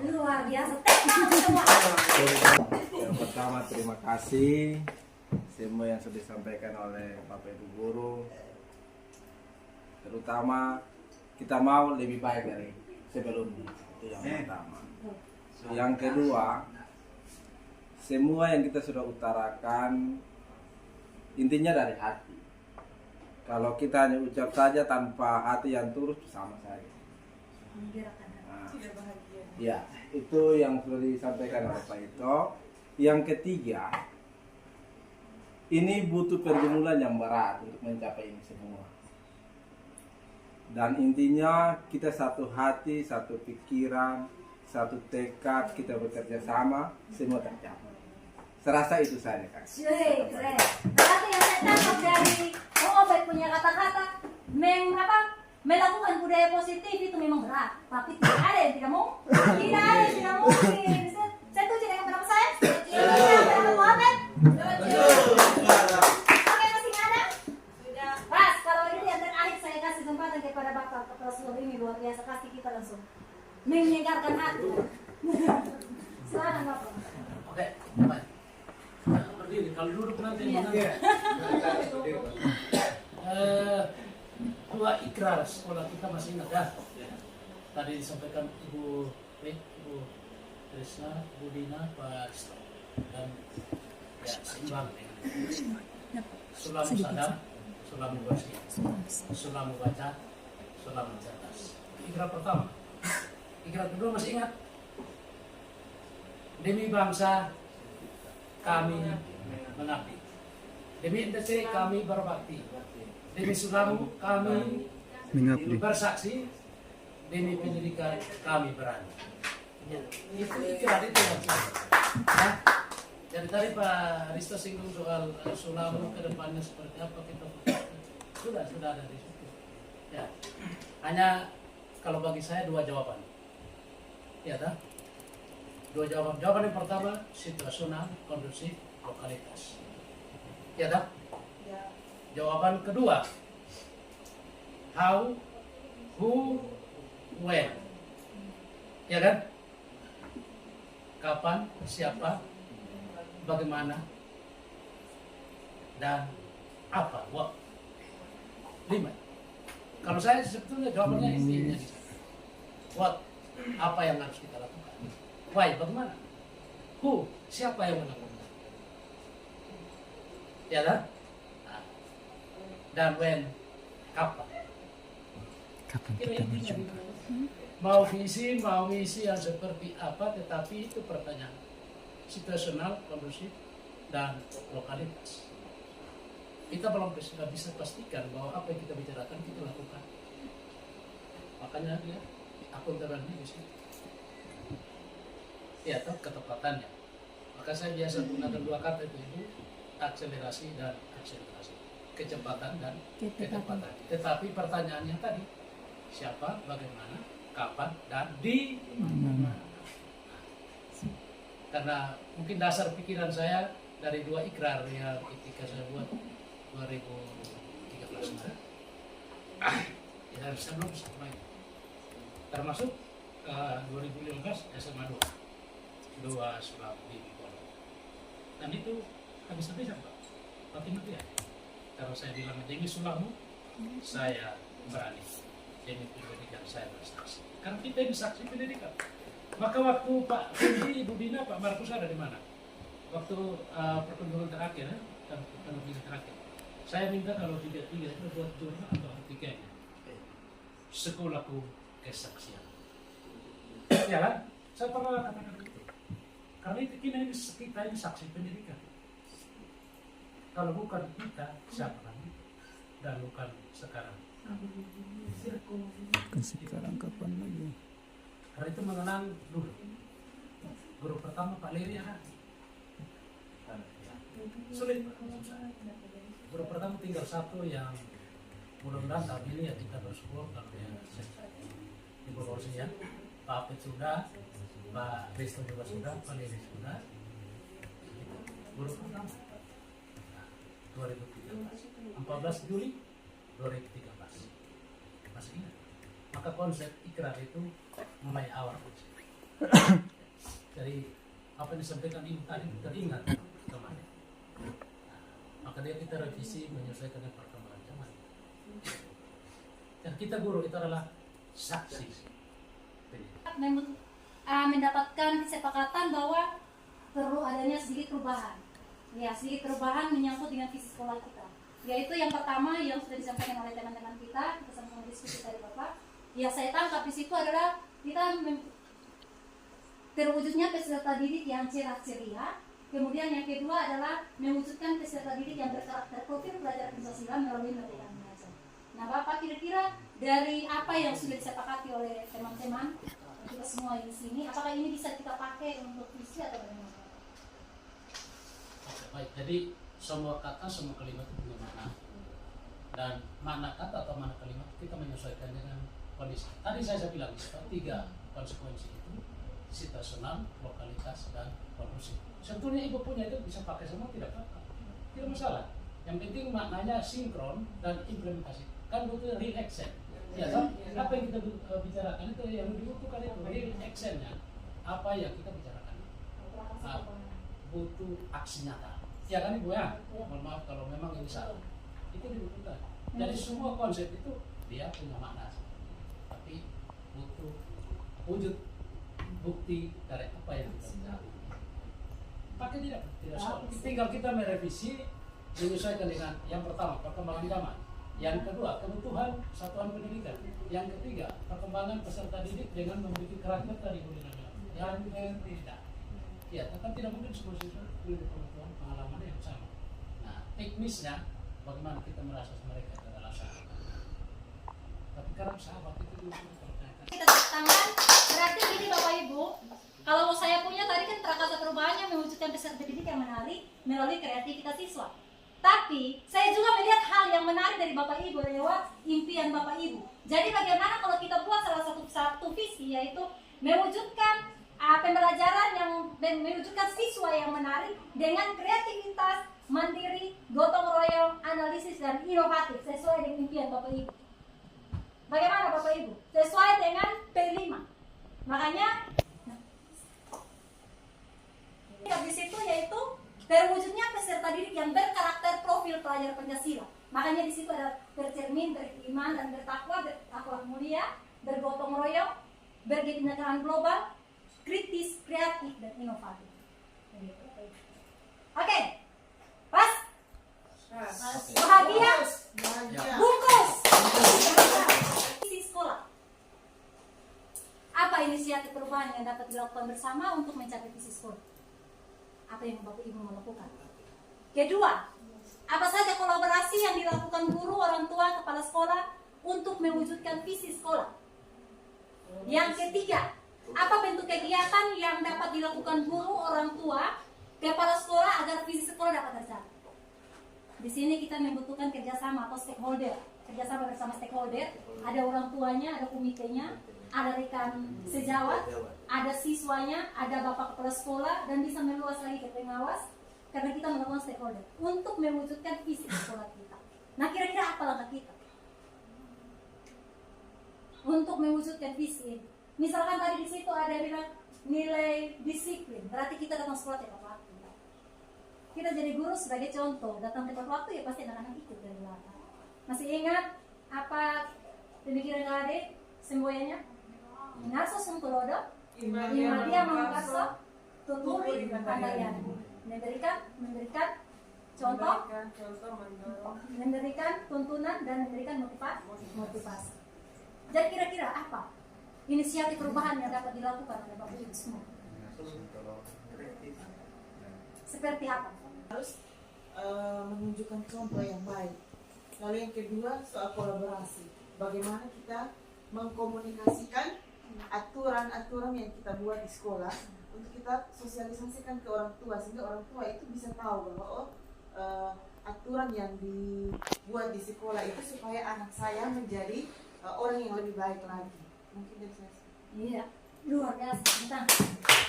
Luar biasa. Semua. Yang pertama terima kasih semua yang sudah disampaikan oleh Bapak Ibu Guru. Terutama kita mau lebih baik dari sebelumnya. Itu yang pertama. Yang kedua, semua yang kita sudah utarakan intinya dari hati. Kalau kita hanya ucap saja tanpa hati yang tulus sama saja. Nah, ya, itu yang sudah disampaikan oleh Pak Ito. Yang ketiga, ini butuh pergumulan yang berat untuk mencapai ini semua. Dan intinya kita satu hati, satu pikiran, satu tekad, kita bekerja sama, semua tercapai. Serasa itu saja kan. Keren. Berarti yang saya tangkap dari Obed punya kata-kata melakukan budaya positif itu memang berat, tapi tidak ada yang tidak mau. Tidak ada yang tidak mungkin. Saya setuju dengan pendapat saya. Pendapat Obed. Oke, masih ada? Sudah. Pas, kalau ini yang terakhir saya kasih kesempatan kepada Bapak Kepala Seluruh ini luar biasa kasih semangat. Silakan Bapak. Oke, baik. Nah, berdiri. Kalau duduk nanti menang. Dua ikrar sekolah kita masih ingat ya. Tadi disampaikan Ibu Trisna, Bu Dina, Pak Risto, dan ya seimbang. Sulamu sadar, sulamu bersih, sulamu baca, sulamu cerdas. Ikrar pertama. Ikrar kedua masih ingat. Demi bangsa kami mengabdi. Demi NTC kami berbakti. Demi Sulamu kami bersaksi. Demi pendidikan kami berani. Itu ikrar itu yang saya. Dan tadi Pak Risto singgung soal Sulamu ke depannya seperti apa kita sudah ada di situ. Ya. Hanya kalau bagi saya dua jawaban. Ya, dah. Dua jawaban. Jawaban yang pertama situasional, kondusif, lokalitas. Ya, dah. Jawaban kedua how, who, when. Ya kan? Kapan, siapa, bagaimana, dan apa, what. 5. Kalau saya sebetulnya jawabannya intinya di sana. What, apa yang harus kita lakukan. Why, bagaimana. Who, siapa yang melakukan. Ya kan? Nah. Dan when, kapan. Ini intinya. Mau visi, mau misi yang seperti apa, tetapi itu pertanyaan situasional, kondusif, dan lokalitas. Kita belum bisa pastikan bahwa apa yang kita bicarakan kita lakukan. Makanya dia akuntabelnya di situ. Ya, ketepatannya. Maka saya biasa gunakan dua kata itu, akselerasi dan akselerasi, kecepatan dan kecepatan. Tetapi pertanyaannya tadi, siapa, bagaimana, kapan, dan di mana. Karena mungkin dasar pikiran saya dari dua ikrar yang ketika saya buat 2013 ya sebelum sampai termasuk 2015 SMA 2 Sulap di Pondok. Dan itu habis-habisan Pak, mati-matian. Kalau saya bilang demi Sulamu, saya berani. Demi pendidikan saya bersaksi. Karena kita ini saksi pendidikan. Maka waktu Pak Fendi, Ibu Dina, Pak Markus ada di mana? Waktu pertemuan terakhir, pertemuan terakhir, saya minta kalau 3-3 itu buat jurnal atau 3-nya. Sekolahku kesaksian. Ya kan? Saya pernah katakan itu. Karena itu kita ini saksi pendidikan. Kalau bukan kita, siapa lagi? Dan bukan sekarang. Bukan sekarang, kapan lagi? Karena itu mengenang dulu. Guru pertama Pak Leri ya. Sulit Pak. Guru pertama tinggal satu yang mudah-mudahan tahun ini ya kita bersyukur kalau dia di Bogorsi ya. Pak Apit sudah, Pak Risto juga sudah, Pak Leri sudah. Guru pertama 2013, 14 Juli 2013. Masih ingat? Maka konsep ikrar itu mulai awal. Jadi apa yang disampaikan Ibu tadi teringat kemarin. Maka dia kita revisi menyesuaikan dengan perkembangan zaman. Dan kita guru itu adalah saksi. Mendapatkan kesepakatan bahwa perlu adanya sedikit perubahan. Ya, sedikit perubahan menyangkut dengan visi sekolah kita. Yaitu yang pertama yang sudah disampaikan oleh teman-teman kita sama-sama diskusi tadi Bapak. Ya, saya tangkap di situ adalah kita terwujudnya peserta didik yang cerah ceria. Kemudian yang kedua adalah mewujudkan peserta didik yang berkarakter profil pelajar Pancasila melalui Merdeka Mengajar. Nah, Bapak kira-kira dari apa yang sudah disepakati oleh teman-teman kita semua di sini, apakah ini bisa kita pakai untuk visi atau bagaimana? Oke, baik. Jadi semua kata, semua kalimat itu punya makna. Dan makna kata atau makna kalimat kita menyesuaikan dengan kondisi. Tadi saya bilang 3 konsekuensi itu situasional, lokalitas, dan kondusif. Sebetulnya Ibu punya itu bisa pakai semua, tidak apa-apa, tidak masalah. Yang penting maknanya sinkron dan implementasi. Kan butuh real action. Ya, toh? Apa yang kita bicarakan itu yang dibutuhkan itu real actionnya. Apa yang kita bicarakan? Butuh aksi nyata. Ya kan Ibu ya? Mohon maaf kalau memang ini salah. Itu dibutuhkan. Jadi semua konsep itu dia punya makna. Tapi butuh wujud bukti dari apa yang kita bicarakan. Pakai tidak soal. Tinggal kita merevisi menyesuaikan dengan yang pertama perkembangan zaman. Yang kedua, kebutuhan satuan pendidikan. Yang ketiga, perkembangan peserta didik dengan memiliki karakter tadi budaya. Yang ketiga, ya, tetap tidak mungkin semua siswa memiliki pengalaman yang sama. Nah, teknisnya, bagaimana kita merasa mereka itu adalah sahabat. Tapi karena sahabat itu dipertanyakan. Kita tepuk tangan, berarti gini Bapak Ibu, kalau saya punya tadi kan prakasa perubahannya mewujudkan peserta didik yang menarik melalui kreativitas siswa. Tapi saya juga melihat hal yang menarik dari Bapak Ibu lewat impian Bapak Ibu. Jadi bagaimana kalau kita buat salah satu visi, yaitu mewujudkan pembelajaran yang mewujudkan siswa yang menarik dengan kreativitas, mandiri, gotong royong, analisis dan inovatif sesuai dengan impian Bapak Ibu. Bagaimana Bapak Ibu? Sesuai dengan P5. Makanya di situ yaitu terwujudnya peserta didik yang berkarakter profil pelajar Pancasila. Makanya di situ ada bercermin, beriman dan bertakwa, berakhlak mulia, bergotong royong, berkebinekaan global, kritis, kreatif dan inovatif. Oke, pas? Bahagia? Bungkus? Visi sekolah. Apa inisiatif perubahan yang dapat dilakukan bersama untuk mencapai visi sekolah? Apa yang Bapak Ibu mau lakukan? Kedua, apa saja kolaborasi yang dilakukan guru, orang tua, kepala sekolah untuk mewujudkan visi sekolah? Yang ketiga, apa bentuk kegiatan yang dapat dilakukan guru, orang tua, kepala sekolah agar visi sekolah dapat tercapai? Di sini kita membutuhkan kerjasama atau stakeholder, kerjasama bersama stakeholder. Ada orang tuanya, ada komitenya, ada rekan sejawat, ada siswanya, ada bapak kepala sekolah, dan bisa meluas lagi ke pengawas karena kita melakukan stakeholder untuk mewujudkan visi sekolah kita. Nah, kira-kira apa langkah kita untuk mewujudkan visi? Misalkan tadi di situ ada bilang nilai disiplin, berarti kita datang sekolah tepat waktu. Kita jadi guru sebagai contoh, datang tepat waktu ya pasti anak-anak ikut dari belakang. Masih ingat apa pemikiran adik semboyannya? Inarso sumpulodo, imadia mengkaso, tuturi pandayan. Memberikan contoh, memberikan tuntunan dan memberikan motivasi. Jadi kira-kira apa inisiatif perubahan yang dapat dilakukan oleh Bapak Ibu semua? Seperti apa? Harus menunjukkan contoh yang baik. Lalu yang kedua soal kolaborasi. Bagaimana kita mengkomunikasikan aturan-aturan yang kita buat di sekolah untuk kita sosialisasikan ke orang tua sehingga orang tua itu bisa tahu bahwa aturan yang dibuat di sekolah itu supaya anak saya menjadi orang yang lebih baik lagi. Mungkin dari saya. Iya, luar biasa. Tentang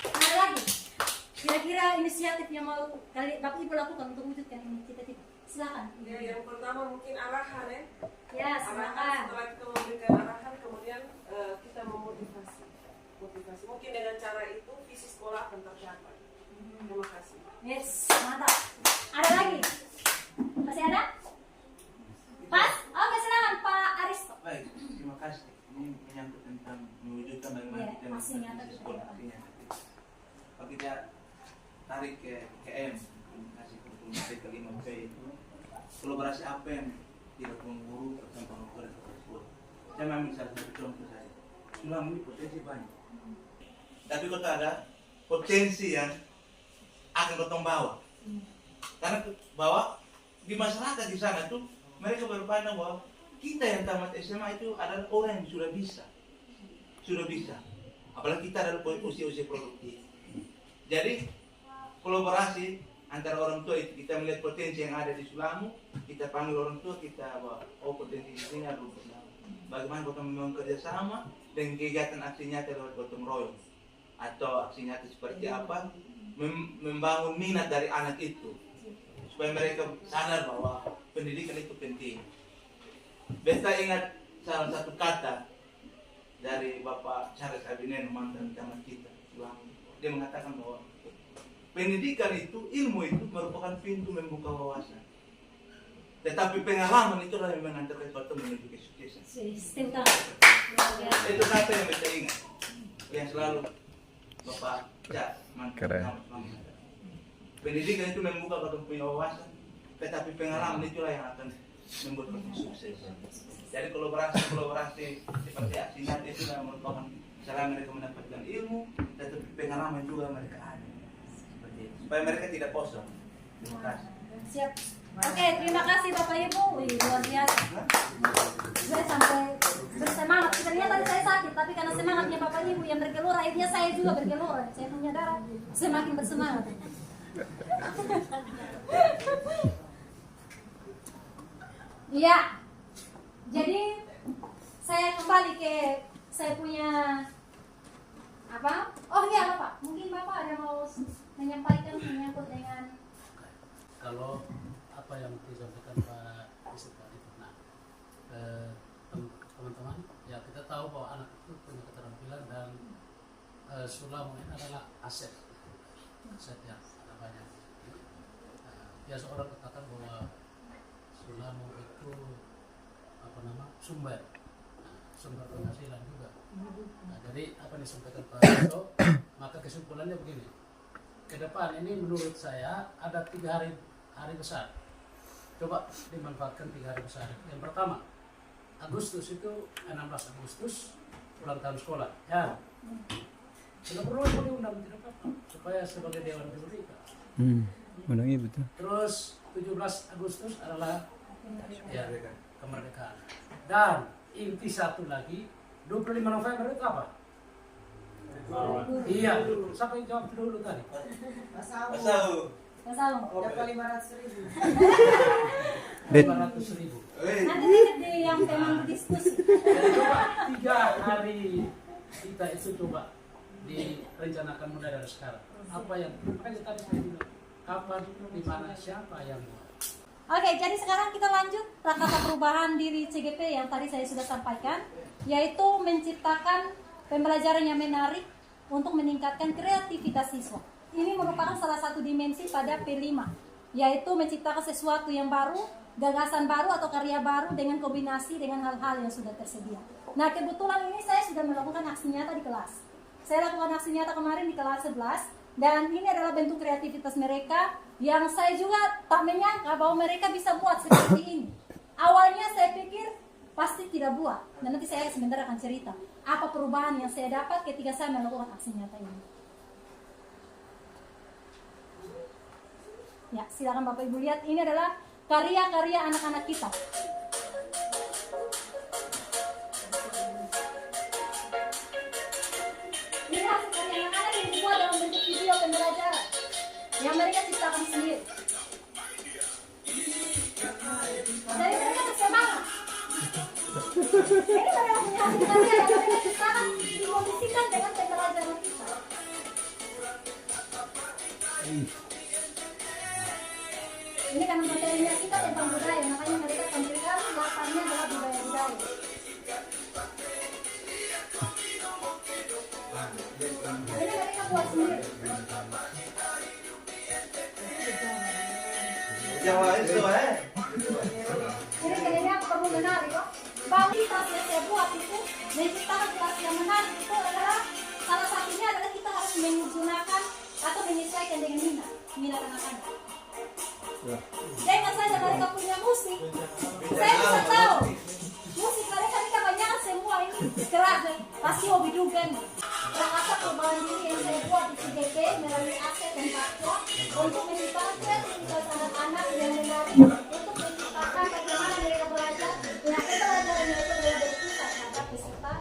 ada lagi. Kira-kira inisiatif yang mau Bapak Ibu lakukan untuk mewujudkan ini cita-cita? Silakan. Ya, yang pertama mungkin arahan ya. Ya, silakan. Arahan, setelah kita memberikan arahan, kemudian kita memotivasi. Mungkin dengan cara itu visi sekolah akan tercapai. Terima kasih. Yes, mantap. Ada lagi? Masih ada? Pas? Oke, silakan Pak Aristo. Baik, terima kasih. Ini menyangkut tentang mewujudkan bagaimana kita melakukan visi sekolah. Kalau kita tarik ke KM, kasih kurikulum kelima P itu, kolaborasi apa yang dilakukan guru bersama orang tua dan kepala sekolah? Saya ambil salah satu contoh saja. Selama ini potensi banyak, tapi kalau ada potensi yang akan potong bawah, karena bahwa di masyarakat di sana tuh mereka berpandang bahwa kita yang tamat SMA itu adalah orang yang sudah bisa, apalagi kita adalah usia produktif. Jadi kolaborasi antara orang tua itu, kita melihat potensi yang ada di Sulamu, kita panggil orang tua, kita bahwa potensi di sini ada bagaimana kita membangun kerjasama dengan kegiatan aksi nyata lewat gotong royong atau aksi nyata seperti apa, membangun minat dari anak itu supaya mereka sadar bahwa pendidikan itu penting. Beta ingat salah satu kata dari Bapak Charles Abinen, mantan camat kita. Dia mengatakan bahwa pendidikan itu, ilmu itu merupakan pintu membuka wawasan. Tetapi pengalaman itu adalah yang mengantarkan suatu menuju kesuksesan. Itu kata yang bisa ingat, yang selalu Bapak Cak mantan camat mengatakan. Pendidikan itu membuka suatu punya wawasan, tetapi pengalaman itulah yang akan membuat kita sukses. Jadi kolaborasi seperti aksi nyata itu merupakan cara mereka mendapatkan ilmu, tetapi pengalaman juga mereka ada. Seperti itu. Supaya mereka tidak kosong. Terima kasih. Siap. Oke, terima kasih Bapak Ibu. Wih, luar biasa. Saya sampai bersemangat. Sebenarnya tadi saya sakit, tapi karena semangatnya Bapak Ibu yang bergelora, akhirnya saya juga bergelora. Saya punya darah, semakin bersemangat. Iya. Jadi saya kembali ke saya punya apa? Oh iya Bapak, mungkin Bapak ada mau menyampaikan menyangkut dengan kalau apa yang disampaikan Pak Isip tadi. Nah, teman-teman, ya kita tahu bahwa anak itu punya keterampilan dan Sulamo ini adalah aset yang ada banyak. Biasa orang katakan bahwa Sulamo itu sumber penghasilan juga. Nah, jadi apa yang disampaikan Pak Rito, maka kesimpulannya begini. Ke depan ini menurut saya ada 3 hari besar. Coba dimanfaatkan 3 hari besar. Yang pertama, Agustus itu 16 Agustus ulang tahun sekolah. Ya. Tidak perlu diundang, tidak apa-apa, supaya sebagai dewan juri. Undangnya betul. Terus 17 Agustus adalah ya, kemerdekaan. Dan inti satu lagi, 25 November itu apa? Iya, siapa yang jawab dulu tadi? Pasau. Dapat 500.000. 500.000. nanti di yang tema diskusi. Jadi coba 3 hari kita itu coba direncanakan mulai dari sekarang. Apa yang makanya tadi saya bilang, kapan, di mana, siapa yang buat. Oke, jadi sekarang kita lanjut kata perubahan diri CGP yang tadi saya sudah sampaikan, yaitu menciptakan pembelajaran yang menarik untuk meningkatkan kreativitas siswa. Ini merupakan salah satu dimensi pada P5, yaitu menciptakan sesuatu yang baru, gagasan baru atau karya baru dengan kombinasi dengan hal-hal yang sudah tersedia. Nah, kebetulan ini saya sudah melakukan aksi nyata di kelas. Saya lakukan aksi nyata kemarin di kelas 11, dan ini adalah bentuk kreativitas mereka yang saya juga tak menyangka bahwa mereka bisa buat seperti ini. Awalnya saya pikir pasti tidak buat, dan nanti saya sebentar akan cerita apa perubahan yang saya dapat ketika saya melakukan aksi nyata ini. Ya, silakan Bapak Ibu lihat, ini adalah karya-karya anak-anak kita. Ini hasil karya anak-anak yang dibuat dalam bentuk video pembelajaran yang mereka ciptakan sendiri. Jadi mereka bersemangat. Ini adalah hasil karya yang mereka ciptakan dikondisikan dengan pembelajaran kita. Ini kan materinya kita tentang budaya, makanya mereka tampilkan latarnya adalah budaya-budaya. Ini mereka buat sendiri. Jawa itu Ini kayaknya perlu menarik kok. Kualitas yang saya buat itu menciptakan kelas yang menarik itu adalah salah satunya adalah kita harus menggunakan atau menyesuaikan dengan minat anak-anak. Dengan saja mereka punya musik, saya bisa tahu musik mereka ini kebanyakan semua ini keras, pasti hobi juga nih. Rasa perubahan diri yang saya buat di CGP melalui aset dan fakta untuk menciptakan kreativitas anak-anak yang menarik untuk menciptakan bagaimana mereka belajar. Nah, pembelajaran itu adalah berkisar terhadap peserta.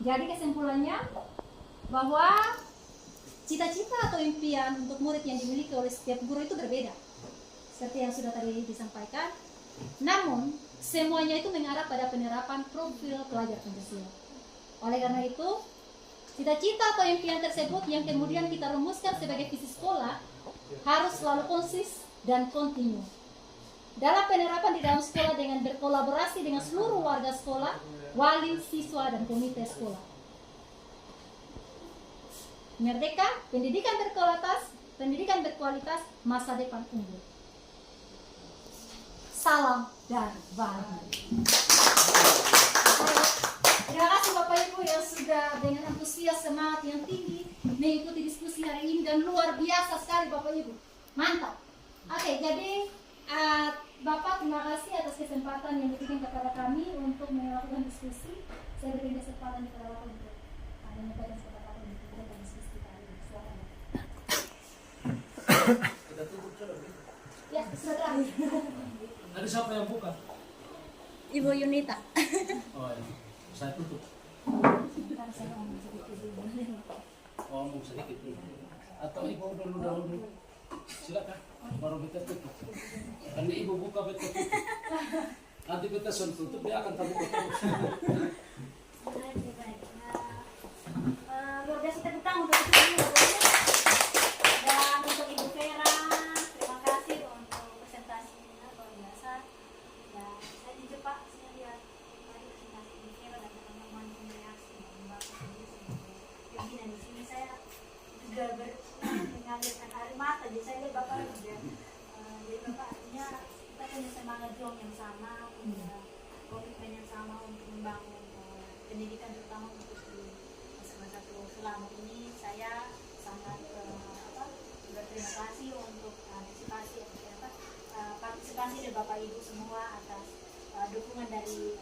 Jadi kesimpulannya bahwa cita-cita atau impian untuk murid yang dimiliki oleh setiap guru itu berbeda, seperti yang sudah tadi disampaikan. Namun, semuanya itu mengarah pada penerapan profil pelajar Pancasila. Oleh karena itu, cita-cita atau impian tersebut yang kemudian kita rumuskan sebagai visi sekolah harus selalu konsis dan kontinu. dalam penerapan di dalam sekolah dengan berkolaborasi dengan seluruh warga sekolah, wali, siswa, dan komite sekolah. Merdeka, pendidikan berkualitas, masa depan unggul. Salam dari Bali. Terima kasih Bapak Ibu yang sudah dengan antusias semangat yang tinggi mengikuti diskusi hari ini, dan luar biasa sekali Bapak Ibu. Mantap. Oke, jadi Bapak terima kasih atas kesempatan yang diberikan kepada kami untuk melakukan diskusi. Saya berikan kesempatan kepada Bapak untuk menyampaikan pendapat untuk kita diskusi kali ini. Silakan. Kita tutup sudah. Ya, sudah terakhir. Ada siapa yang buka? Ibu Yunita. Oh iya. Saya tutup. Ngomong sedikit dulu. Atau ibu dulu. Silakan. Baru kita tutup. Kan ibu buka kita tutup. Nanti kita suruh tutup, dia akan terbuka terus. Luar biasa tepuk tangan untuk ibu dan untuk Ibu Vera. Terima kasih untuk presentasinya luar biasa. Dan saya jujur Pak, saya lihat tadi presentasi Ibu Vera dan teman-teman yang bereaksi Mbak sendiri sebagai pimpinan di sini, saya juga mengalirkan air mata. Jadi saya lihat Bapak juga, jadi Bapak artinya kita punya semangat juang yang sama, punya komitmen yang sama untuk membangun pendidikan, terutama untuk masa-masa selama ini. Saya sangat berterima kasih untuk partisipasi dari Bapak Ibu semua atas dukungan dari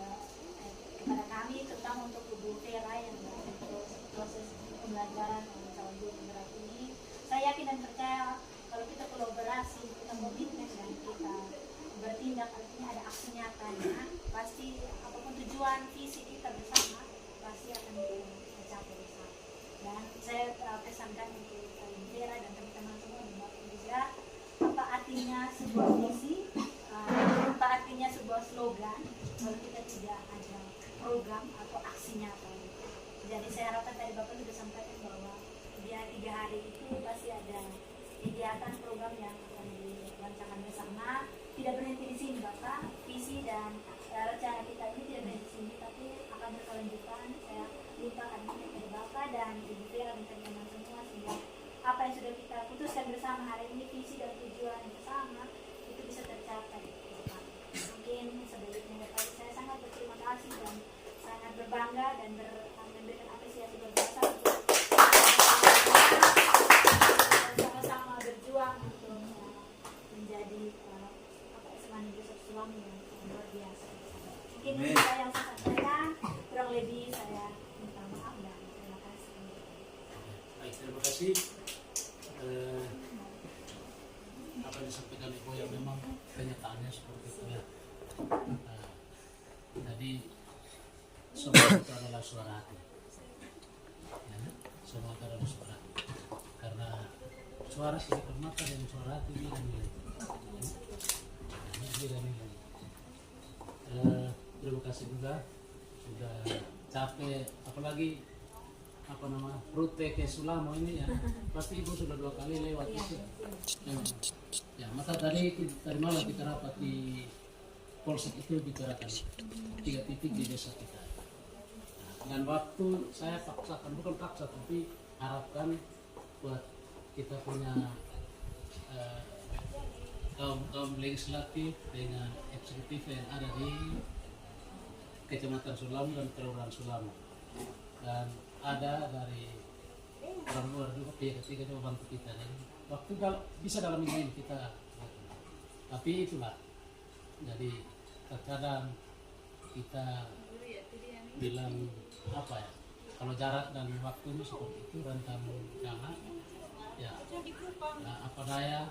kepada kami, terutama untuk Ibu Vera yang untuk proses pembelajaran calon guru penggerak ini. Saya yakin dan percaya kalau kita kolaborasi, kita komitmen dan kita bertindak, artinya ada aksi nyatanya, pasti apapun tujuan visi kita bersama pasti akan tercapai bersama. Dan saya pesankan untuk Ibu Vera dan teman-teman semua di Bapak juga, apa artinya sebuah visi, apa artinya sebuah slogan kalau kita tidak ada program atau aksi nyata. Jadi saya harapkan tadi Bapak sudah sampaikan bahwa di 3 hari itu pasti ada kegiatan program yang akan dilancarkan bersama. Tidak berhenti di sini Bapak, visi dan rencana kita ini tidak berhenti di sini, tapi akan berkelanjutan. Saya minta adminnya dari Bapak dan Ibu Vera dan teman-teman semua, sehingga apa yang sudah kita putuskan bersama hari ini, visi dan tujuan bersama itu bisa tercapai. Mungkin sebaliknya Bapak, saya sangat berterima kasih dan sangat berbangga dan memberikan apresiasi berbesar untuk sama-sama berjuang untuk menjadi semangat Yusuf Suami yang luar biasa. Mungkin ini saya yang saya sampaikan, kurang lebih saya minta maaf dan terima kasih. Baik, terima kasih. Apa yang disampaikan Ibu yang memang kenyataannya seperti itu ya. Jadi semua itu adalah suara hati. Ya, semua itu adalah suara hati. Karena suara sedikit mata dan suara hati nilai-nilai. Terima kasih juga sudah capek, apalagi rute ke Sulamo ini ya, pasti Ibu sudah 2 kali lewat itu. Ya, maka tadi malam kita rapat di Polsek itu bicarakan 3 titik di desa kita. Dan waktu saya paksakan, bukan paksa tapi harapkan buat kita punya kaum legislatif dengan eksekutif yang ada di Kecamatan Sulamo dan Kelurahan Sulamo, dan ada dari orang luar juga, pihak ketiga juga bantu kita. Jadi waktu bisa dalam minggu ini kita, tapi itulah, jadi terkadang kita bilang apa ya, kalau jarak dan waktu ini seperti itu, rentang jangan ya, nah, apa daya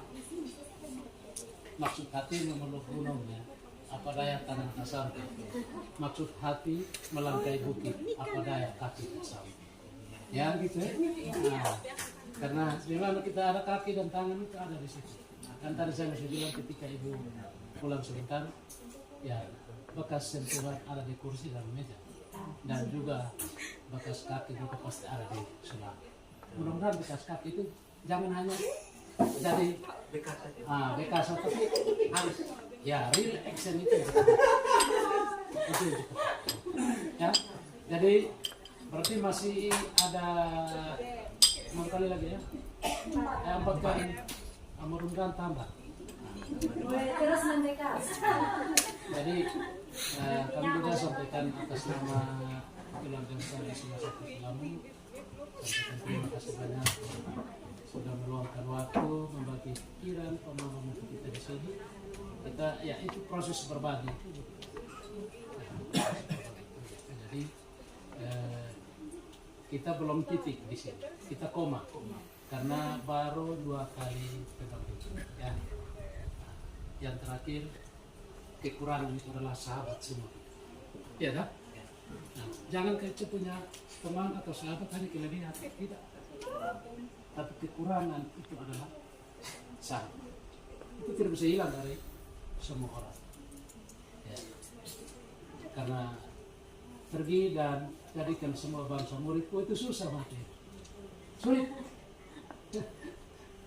maksud hati memeluk gunung ya, apa daya tangan tak sampai, maksud hati melangkai bukit, apa daya kaki tak sampai, ya gitu ya. Nah, karena di mana kita ada kaki dan tangan itu ada di situ. Nah, kan tadi saya masih bilang ketika Ibu pulang sebentar, ya bekas sentuhan ada di kursi dan meja, dan juga bekas kaki juga pasti ada di sebelah. Mudah-mudahan bekas kaki itu jangan hanya jadi bekas saja, tapi Ya, real action itu. Itu. Ya, jadi berarti masih ada 6 kali lagi ya. 4 kali. Mudah-mudahan tambah. Terus mendekat. Jadi kami juga sampaikan atas nama keluarga besar di Suma Sakti Lampung. Terima kasih banyak sudah meluangkan waktu, membagi pikiran, pemahaman kita di sini. Kita ya itu proses berbagi. Jadi kita belum titik di sini, kita koma karena baru 2 kali berbagi. Ya. Yang terakhir kekurangan itu adalah sahabat semua. Iya tak? Nah, jangan kecil punya teman atau sahabat hanya kelebihan, tidak. Tapi kekurangan itu adalah sahabat. Itu tidak bisa hilang dari semua orang. Ya. Karena pergi dan jadikan semua bangsa muridku itu susah mati. Sulit.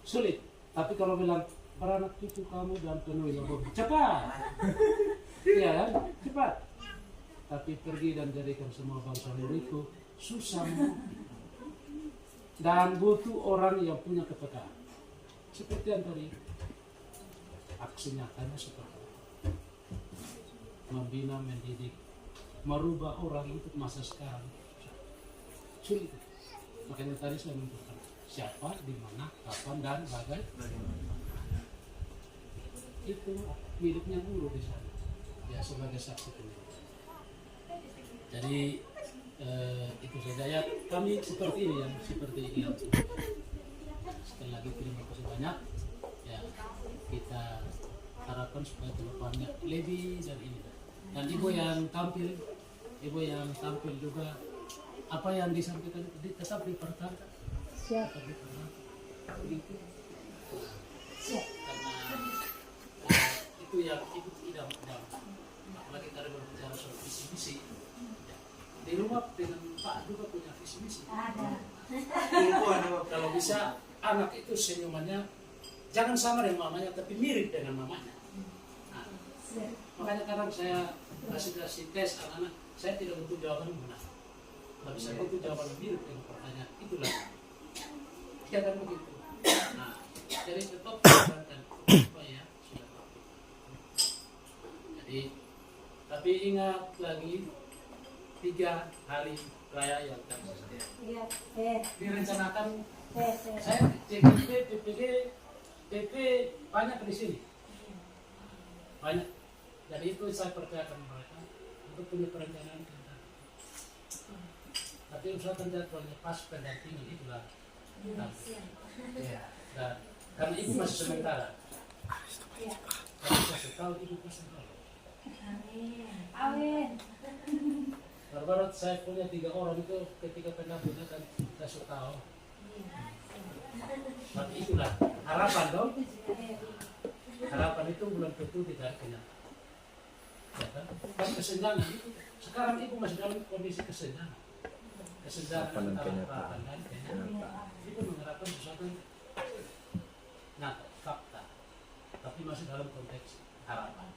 Sulit. Tapi kalau bilang beranak cucu kamu dan penuhi lubang, cepat. Iya kan? Cepat. Tapi pergi dan jadikan semua bangsa muridku susah. Dan butuh orang yang punya kepekaan. Seperti yang tadi aksi nyatanya seperti itu. Membina, mendidik, merubah orang untuk masa sekarang. Sulit. Makanya tadi saya menentukan siapa, di mana, kapan, dan bagaimana. Itu miliknya guru di sana. Ya sebagai saksi pendidik. Jadi itu saja ya, kami seperti ini ya, seperti ini. Sekali lagi terima kasih banyak. Ya kita harapkan supaya kedepannya lebih dari ini. Dan ibu yang tampil juga apa yang disampaikan tetap dipertahankan. Siap. Begitu. Karena itu yang ibu tidak apalagi kalau berbicara soal visi misi. Di rumah dengan Pak juga punya visi misi. Ada. Kalau bisa anak itu senyumannya jangan sama dengan mamanya tapi mirip dengan mamanya. Nah, makanya kadang saya kasih tes anak-anak, saya tidak butuh jawaban benar, tapi saya butuh jawaban mirip dengan pertanyaan. Itulah. Ya kan begitu. Nah, jadi tetap dan apa ya sudah. Jadi tapi ingat lagi 3 hari raya yang akan Iya. direncanakan. Saya CGP, PPD, PP banyak di sini, banyak. Jadi itu saya percayakan mereka untuk punya perencanaan tentang. Tapi usahakan jadwalnya pas pendampingan itulah. Ya, dan karena itu masih sementara. Kalau saya tahu itu pasti. Amin. Baru saya punya 3 orang itu ketika pendampingnya kan saya tahu. Tapi itulah harapan dong. Harapan itu belum tentu ditarik kenyataan. Ya kan? Dan kesenjangan itu sekarang ibu masih dalam kondisi kesenjangan. Kesenjangan antara harapan dan kenyataan. Itu mengharapkan sesuatu nyata, fakta. Tapi masih dalam konteks harapan.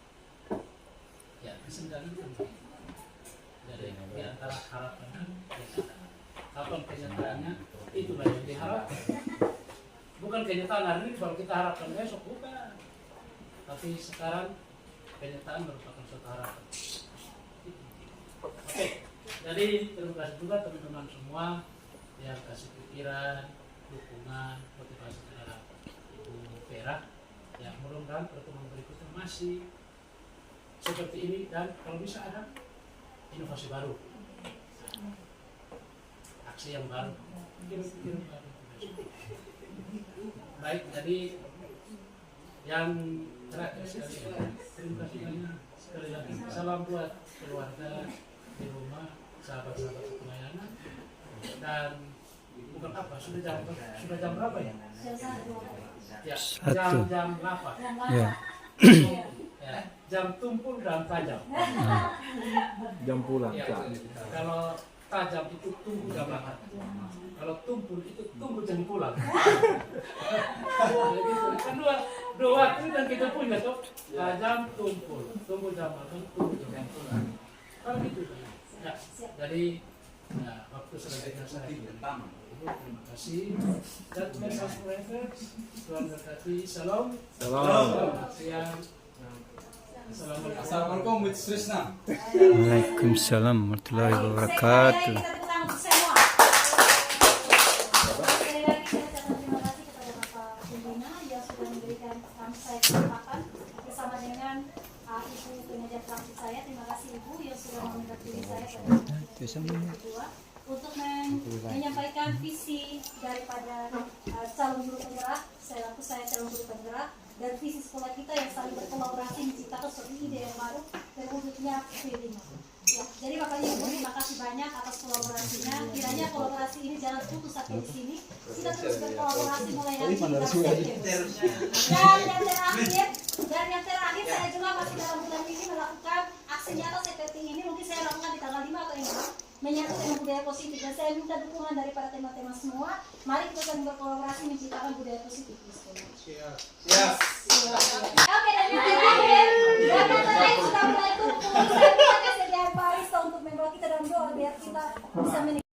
Ya, kesenjangan itu. Jadi di antara harapan dan kenyataan. Kapan kenyataannya itulah yang diharapkan. Bukan kenyataan hari ini kalau kita harapkan besok, bukan. Tapi sekarang kenyataan merupakan suatu harapan. Oke, jadi terima kasih juga teman-teman semua yang kasih pikiran, dukungan, motivasi terhadap Ibu Vera. Ya mudah-mudahan pertemuan berikutnya masih seperti ini dan kalau bisa ada inovasi baru. Aksi yang baru, kirim baru. Baik, jadi yang terakhir sekali, terima kasih banyak sekali lagi. Salam buat keluarga di rumah, sahabat-sahabat pelayanan. Dan bukan apa, sudah jam berapa ya? Ya, jam 8. Ya. Ya, jam tumpul dan panjang. Jam pulang. Ya, kalau tajam itu tumbuh jamaah. Kalau tumpul itu tumbuh jangan pulang. Kan dua itu dan kita punya tuh tajam tumpul, tumbuh jamaah, tumbuh jangan pulang. Kalau gitu. Ya, jadi waktu selesai saya. Terima kasih. Dan message forever. Tuhan berkati. Salam. Selamat siang. Assalamualaikum with Trisna. Waalaikumsalam warahmatullahi wabarakatuh. Kita tepuk tangan untuk semua. Sekali lagi saya ucapkan terima kasih kepada Bapak Pembina yang sudah memberikan saya kesempatan bersama dengan Ibu pengajar praktik saya. Terima kasih Ibu yang sudah mendampingi saya pada kedua untuk menyampaikan visi daripada calon guru penggerak. Selaku saya calon guru penggerak dan visi sekolah kita yang saling berkolaborasi menciptakan suatu ide yang baru terwujudnya P5. Ya, jadi Bapak Ibu terima kasih banyak atas kolaborasinya. Kiranya kolaborasi ini jangan putus sampai di sini. Kita terus berkolaborasi mulai nanti hingga September. Dan yang terakhir saya juga masih dalam bulan ini melakukan aksi nyata seperti ini. Mungkin saya lakukan di tanggal 5 atau 6 menyatu dengan budaya positif, dan saya minta dukungan daripada tema-tema semua. Mari kita saling berkolaborasi menciptakan budaya positif di sekolah. Siap. Oke, dan yang terakhir, dan yang terakhir sudah mulai turun. Saya minta kesediaan Pak Aristo untuk membawa kita dalam doa biar kita bisa menikmati